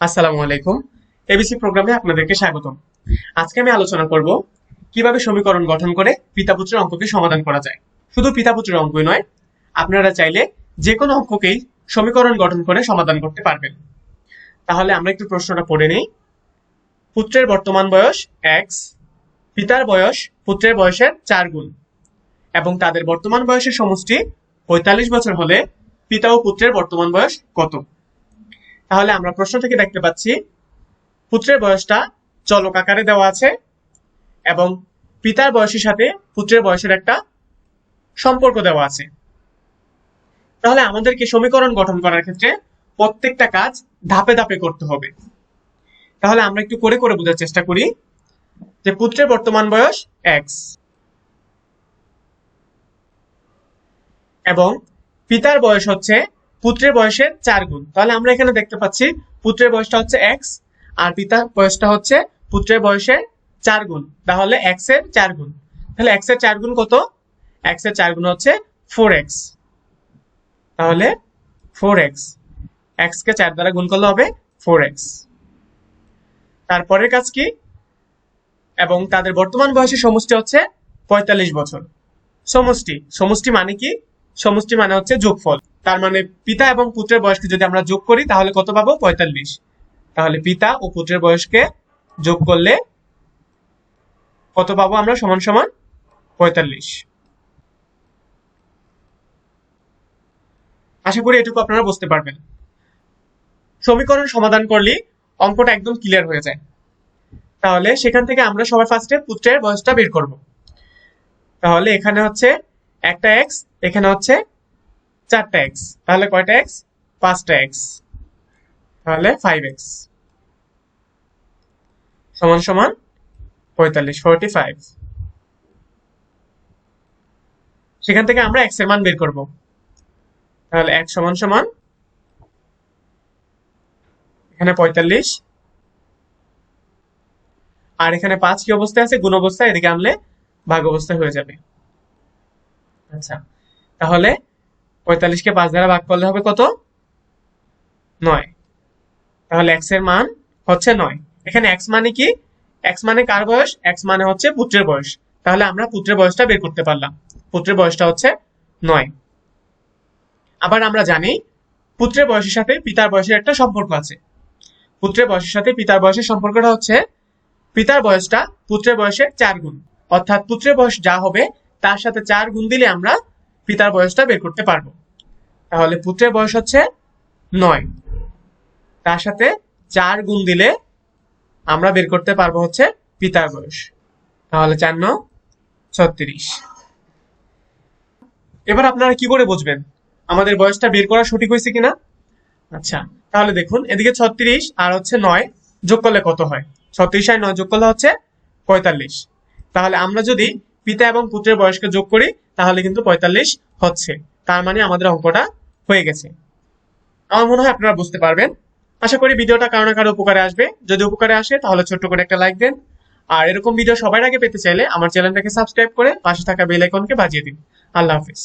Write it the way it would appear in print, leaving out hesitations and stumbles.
আসসালামু আলাইকুম। এবিসি প্রোগ্রামে আপনাদেরকে স্বাগতম। আজকে আমি আলোচনা করব কিভাবে সমীকরণ গঠন করে পিতাপুত্রের অঙ্ককে সমাধান করা যায়। শুধু পিতাপুত্রের অঙ্কই নয়, আপনারা চাইলে যে কোনো অঙ্ককেই সমীকরণ গঠন করে সমাধান করতে পারবেন। তাহলে আমরা একটু প্রশ্নটা পড়ে নেই। পুত্রের বর্তমান বয়স x, পিতার বয়স পুত্রের বয়সের 4 গুণ এবং তাদের বর্তমান বয়সের সমষ্টি 45 বছর হলে পিতা ও পুত্রের বর্তমান বয়স কত? তাহলে আমরা প্রশ্ন থেকে দেখতে পাচ্ছি পুত্রের বয়সটা চলক আকারে দেওয়া আছে এবং পিতার বয়সের সাথে পুত্রের বয়সের একটা সম্পর্ক দেওয়া আছে। তাহলে আমাদেরকে সমীকরণ গঠন করার ক্ষেত্রে প্রত্যেকটা কাজ ধাপে ধাপে করতে হবে। তাহলে আমরা একটু করে করে বোঝার চেষ্টা করি যে পুত্রের বর্তমান বয়স x এবং পিতার বয়স হচ্ছে পুত্রের বয়সের 4 গুণ। তাহলে আমরা এখানে দেখতে পাচ্ছি পুত্রের বয়সটা হচ্ছে x আর পিতার বয়সটা হচ্ছে পুত্রের বয়সের 4 গুণ। তাহলে x এর 4 গুণ। তাহলে x এর 4 গুণ কত? x এর 4 গুণ হচ্ছে 4x। তাহলে 4x, x কে 4 দ্বারা গুণ করলে হবে 4x। তারপরের কাজ কি? এবং তাদের বর্তমান বয়সের সমষ্টি হচ্ছে 45 বছর। সমষ্টি মানে কি? সমষ্টি মানে হচ্ছে যোগফল। তার মানে পিতা এবং পুত্রের বয়সকে যদি আমরা যোগ করি তাহলে কত পাবো? 45। তাহলে পিতা ও পুত্রের বয়সকে যোগ করলে কত পাবো আমরা? সমান সমান 45। আশা করি এটুকু আপনারা বুঝতে পারবেন। সমীকরণ সমাধান করলে অঙ্কটা একদম ক্লিয়ার হয়ে যায়। তাহলে সেখান থেকে আমরা সবার ফার্স্টে পুত্রের বয়সটা বের করব। তাহলে এখানে হচ্ছে একটা x, এখানে হচ্ছে 4টা x। তাহলে কয়টা x? 5টা x। তাহলে 5x সমান সমান 45, 45। সেখান থেকে আমরা x এর মান বের করব। তাহলে x সমান সমান এখানে 45 আর এখানে 5 কি অবস্থায় আছে? গুণ অবস্থায়। এদিকে আনলে ভাগ অবস্থায় হয়ে যাবে। আচ্ছা, তাহলে 45 কে 5 দ্বারা ভাগ করলে হবে কত? 9। তাহলে x এর মান হচ্ছে 9। এখানে x মানে কি? x মানে কার বয়স? x মানে হচ্ছে পুত্রের বয়স। তাহলে আমরা পুত্রের বয়সটা বের করতে পারলাম। পুত্রের বয়সটা হচ্ছে 9। আবার আমরা জানি পুত্রের বয়সের সাথে পিতার বয়সের একটা সম্পর্ক আছে। পুত্রের বয়সের সাথে পিতার বয়সের সম্পর্কটা হচ্ছে পিতার বয়সটা পুত্রের বয়সের 4 গুণ। অর্থাৎ পুত্রের বয়স যা হবে তার সাথে 4 গুণ দিলে আমরা পিতার বয়সটা বের করতে পারবো। তাহলে পুত্রের বয়স হচ্ছে 9, তার সাথে 4 গুণ দিলে আমরা বের করতে পারবো হচ্ছে পিতার বয়স। তাহলে 4 9 36। এবার আপনারা কি করে বুঝবেন আমাদের বয়সটা বের করা সঠিক হয়েছে কিনা? আচ্ছা, তাহলে দেখুন এদিকে 36 আর হচ্ছে 9 যোগ করলে কত হয়? 36 আর 9 যোগ করলে হচ্ছে 45। তাহলে আমরা যদি পিতা এবং পুত্রের বয়সকে যোগ করি তাহলে কিন্তু 45 হচ্ছে। তার মানে আমাদের অঙ্কটা হয়ে গেছে। আমার মনে হয় আপনারা বুঝতে পারবেন। আশা করি ভিডিওটা কারো না কারো উপকারে আসবে। যদি উপকারে আসে তাহলে ছোট্ট করে একটা লাইক দেন। আর এরকম ভিডিও সবার আগে পেতে চাইলে আমার চ্যানেলটাকে সাবস্ক্রাইব করে পাশে থাকা বেল আইকনকে বাজিয়ে দিন। আল্লাহ হাফেজ।